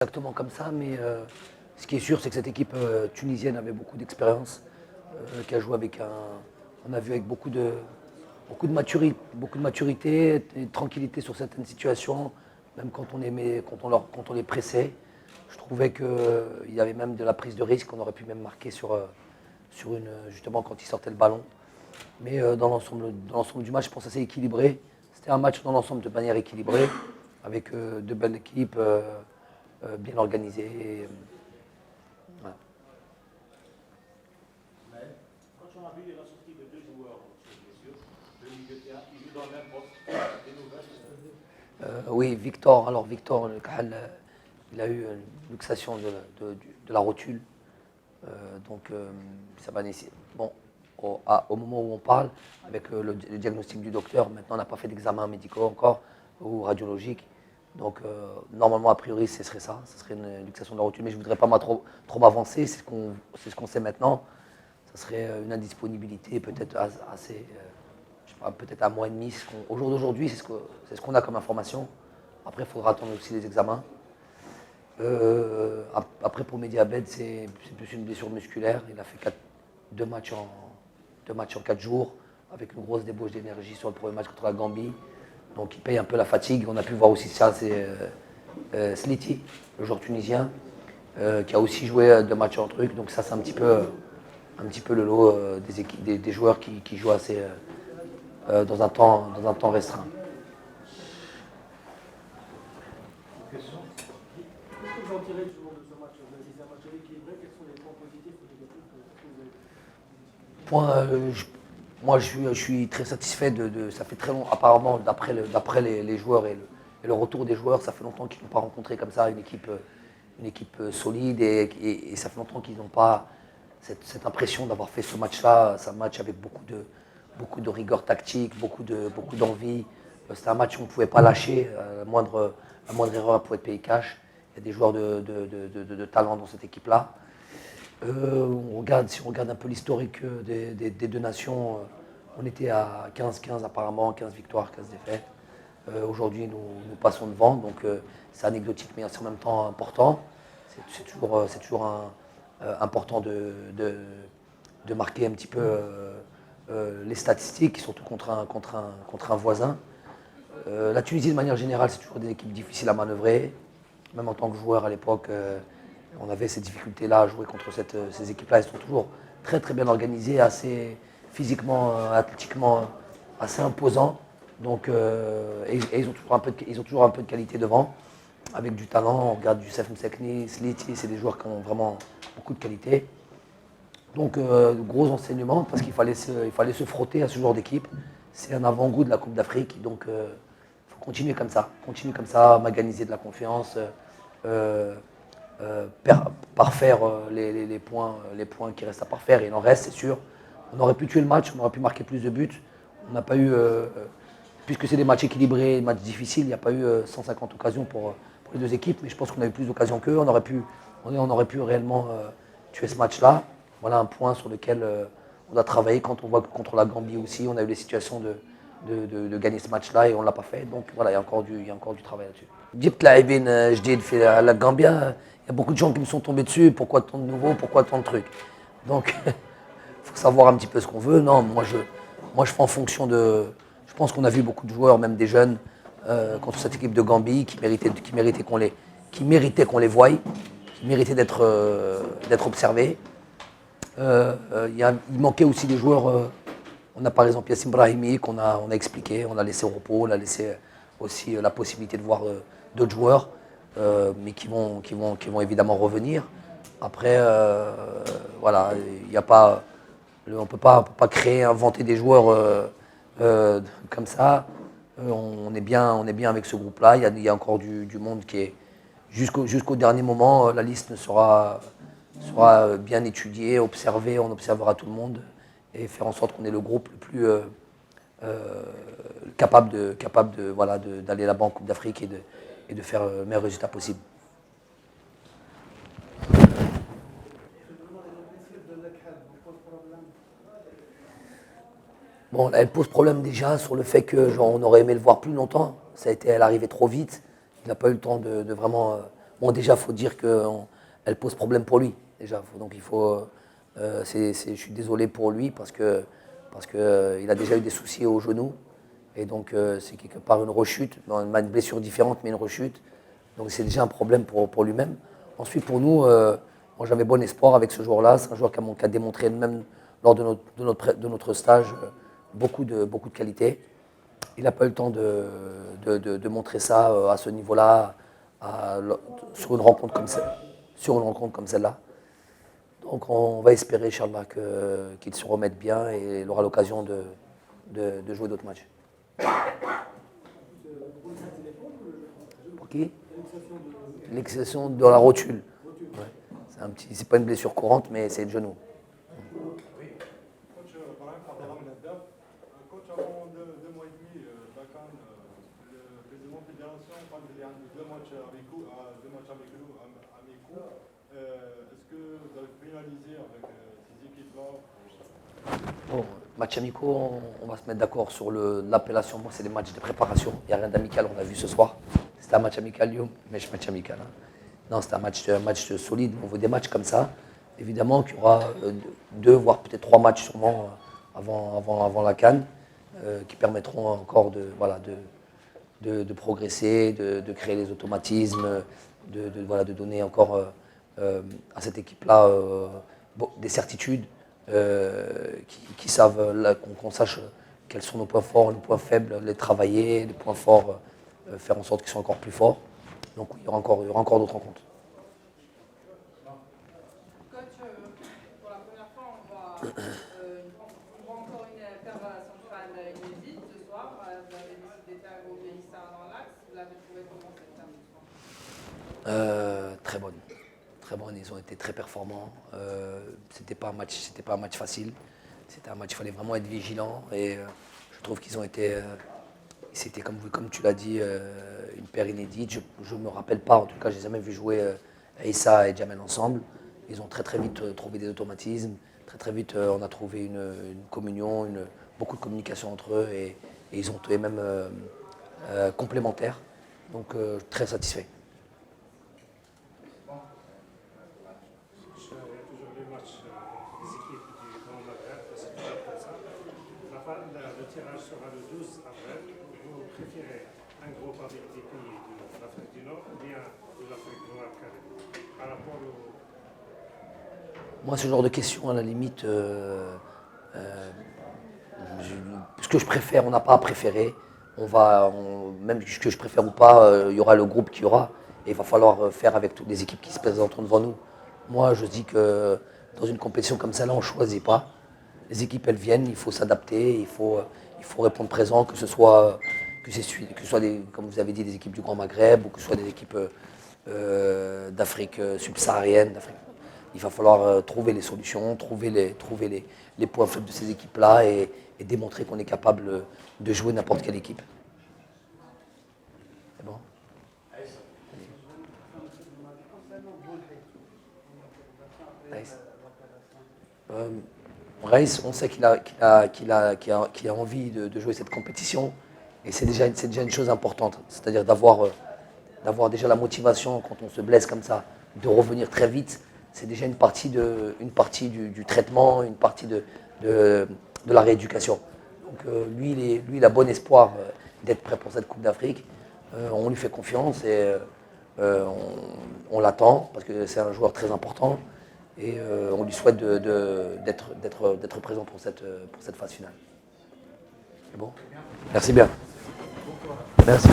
Exactement comme ça, mais ce qui est sûr, c'est que cette équipe tunisienne avait beaucoup d'expérience, qui a joué avec on a vu avec beaucoup de maturité et de tranquillité sur certaines situations, même quand on les pressait. Je trouvais qu'il y avait même de la prise de risque, on aurait pu même marquer justement quand ils sortaient le ballon. Mais dans l'ensemble du match, je pense que c'est équilibré. C'était un match dans l'ensemble de manière équilibrée, avec deux belles équipes bien organisées. Voilà. Quand on a vu la sortie de deux joueurs, messieurs, deux milieux de terrain, ils jouent dans le même poste, des nouvelles. Oui, Victor. Alors Victor, le Kahal, il a eu une luxation de la rotule. Donc ça va nécessiter. Bon, au moment où on parle, avec le diagnostic du docteur, maintenant on n'a pas fait d'examen médicaux encore ou radiologique. Donc normalement, a priori, ce serait ça. Ce serait une luxation de la rotule. Mais je ne voudrais pas trop m'avancer. C'est ce qu'on sait maintenant. Ça serait une indisponibilité peut-être assez, je sais pas, peut-être un mois et demi. Au jour d'aujourd'hui, c'est ce qu'on a comme information. Après, il faudra attendre aussi les examens. Après, pour Mediabed, c'est plus une blessure musculaire. Il a fait deux matchs en 4 jours, avec une grosse débauche d'énergie sur le premier match contre la Gambie. Donc il paye un peu la fatigue. On a pu voir aussi ça, c'est Sliti, le joueur tunisien, qui a aussi joué 2 matchs en truc. Donc ça, c'est un petit peu le lot des joueurs qui jouent assez dans un temps restreint. Question. Qu'est-ce que vous en tirez justement de ce match? Vous avez dit c'est un match équilibré. Quels sont les points positifs ou négatifs que vous avez? Moi, je suis très satisfait ça fait très longtemps, apparemment, d'après les joueurs et le retour des joueurs, ça fait longtemps qu'ils n'ont pas rencontré comme ça une équipe solide et ça fait longtemps qu'ils n'ont pas cette impression d'avoir fait ce match-là. C'est un match avec beaucoup de rigueur tactique, beaucoup d'envie. C'était un match où on ne pouvait pas lâcher. La moindre erreur, elle pouvait être payée cash. Il y a des joueurs de talent dans cette équipe-là. Si on regarde un peu l'historique des deux nations, on était à 15-15 apparemment, 15 victoires, 15 défaites. Aujourd'hui, nous passons devant, donc c'est anecdotique, mais c'est en même temps important. C'est toujours important de marquer un petit peu les statistiques, surtout contre un voisin. La Tunisie, de manière générale, c'est toujours des équipes difficiles à manœuvrer. Même en tant que joueur à l'époque, on avait ces difficultés-là à jouer contre ces équipes-là. Elles sont toujours très très bien organisées, assez physiquement, athlétiquement, assez imposants. Donc, et ils ont toujours un peu de qualité devant, avec du talent. On regarde du Sef Msekni, Sliti, c'est des joueurs qui ont vraiment beaucoup de qualité. Donc, gros enseignement, parce il fallait se frotter à ce genre d'équipe. C'est un avant-goût de la Coupe d'Afrique. Donc, il faut continuer comme ça, m'organiser de la confiance, parfaire les points qui restent à parfaire. Il en reste, c'est sûr. On aurait pu tuer le match, on aurait pu marquer plus de buts. On n'a pas eu, puisque c'est des matchs équilibrés, des matchs difficiles, il n'y a pas eu 150 occasions pour les deux équipes, mais je pense qu'on a eu plus d'occasions qu'eux. On aurait pu réellement tuer ce match-là. Voilà un point sur lequel on a travaillé. Quand on voit que contre la Gambie aussi, on a eu les situations de gagner ce match-là et on ne l'a pas fait. Donc voilà, il y a encore du travail là-dessus. جبت لاعبين جديد في على Gambia. Il y a beaucoup de gens qui me sont tombés dessus. Pourquoi tant de nouveaux? Pourquoi tant de trucs? Donc, il faut savoir un petit peu ce qu'on veut. Non, moi je fais en fonction de. Je pense qu'on a vu beaucoup de joueurs, même des jeunes, contre cette équipe de Gambie, qui méritaient qu'on les voie, qui méritaient d'être observés. Il manquait aussi des joueurs. On a par exemple Yassim Brahimi qu'on a expliqué, on a laissé au repos, on a laissé aussi la possibilité de voir d'autres joueurs, mais qui vont évidemment revenir. Après, voilà, il y a pas, on ne peut pas créer, inventer des joueurs comme ça. On est bien avec ce groupe-là. Il y a encore du monde qui est jusqu'au dernier moment. La liste sera bien étudiée, observée. On observera tout le monde et faire en sorte qu'on ait le groupe le plus capable voilà, d'aller là-bas en Coupe d'Afrique et de faire le meilleur résultat possible. Bon, elle pose problème déjà sur le fait que on aurait aimé le voir plus longtemps. Elle arrivait trop vite. Il n'a pas eu le temps de vraiment Bon, déjà, il faut dire qu'elle pose problème pour lui. Déjà, donc il faut. Je suis désolé pour lui parce que il a déjà eu des soucis au genou. Et donc, c'est quelque part une rechute, une blessure différente, mais une rechute. Donc, c'est déjà un problème pour lui-même. Ensuite, pour nous, moi, j'avais bon espoir avec ce joueur-là. C'est un joueur qui a démontré, même lors de notre stage, beaucoup de qualité. Il n'a pas eu le temps de montrer ça à ce niveau-là, sur une rencontre comme celle-là. Donc, on va espérer, Inch'Allah, qu'il se remette bien et il aura l'occasion de jouer d'autres matchs. Pour qui? L'exception de la rotule. Ouais. C'est pas une blessure courante, mais c'est le genou. Coach Brahim Fadlan Nadab, coach avant 2 mois et demi, Bakan, le président de la fédération parle de 2 matchs avec nous, amicaux. Est-ce que vous avez finalisé avec ces équipes-là? Bon, matchs amicaux, on va se mettre d'accord sur l'appellation. Moi, c'est des matchs de préparation. Il n'y a rien d'amical, on l'a vu ce soir. C'était un match amical, mais je match amical. Hein. Non, c'était un match solide. On veut des matchs comme ça. Évidemment qu'il y aura 2, voire peut-être 3 matchs sûrement avant la CAN qui permettront encore de progresser, de créer les automatismes, de donner encore à cette équipe-là des certitudes, qui savent qu'on sache quels sont nos points forts, nos points faibles, les travailler, les points forts, faire en sorte qu'ils soient encore plus forts. Donc il y aura encore d'autres rencontres. Pour la première fois, on voit encore une paire centrale inédite ce soir. Vous avez décidé de faire Obélissa dans l'axe. Vous l'avez trouvé comment cette paire ce soir? Très bonne. Très bonne, ils ont été très performants. C'était pas un match facile. C'était un match, il fallait vraiment être vigilant. Et je trouve qu'ils ont été, c'était comme tu l'as dit, une paire inédite. Je ne me rappelle pas, en tout cas, je n'ai jamais vu jouer Issa et Jamel ensemble. Ils ont très vite trouvé des automatismes. Très vite, on a trouvé une communion, beaucoup de communication entre eux. Et ils ont été même complémentaires. Donc, très satisfait. Il y a toujours les matchs des équipes du Grand Maghreb, c'est toujours comme ça. Le tirage sera le 12 avril. Vous préférez un groupe avec des pays de l'Afrique du Nord ou bien de l'Afrique noire carrément par rapport au... Moi, ce genre de questions, à la limite, ce que je préfère, on n'a pas à préférer. Même ce que je préfère ou pas, il y aura le groupe qu'il y aura. Et il va falloir faire avec toutes les équipes qui se présenteront devant nous. Moi, je dis que dans une compétition comme celle-là, on ne choisit pas. Les équipes, elles viennent, il faut s'adapter, il faut répondre présent, que ce soit comme vous avez dit, des équipes du Grand Maghreb ou que ce soit des équipes d'Afrique subsaharienne. Il va falloir trouver les solutions, trouver les points faibles de ces équipes-là et démontrer qu'on est capable de jouer n'importe quelle équipe. C'est bon? Reis, on sait qu'il a envie de jouer cette compétition et c'est déjà une chose importante, c'est-à-dire d'avoir déjà la motivation quand on se blesse comme ça, de revenir très vite. C'est déjà une partie du traitement, une partie de la rééducation. Donc lui, il a bon espoir d'être prêt pour cette Coupe d'Afrique. On lui fait confiance et on l'attend parce que c'est un joueur très important. Et on lui souhaite d'être présent pour cette phase finale. C'est bon? Merci bien. Merci.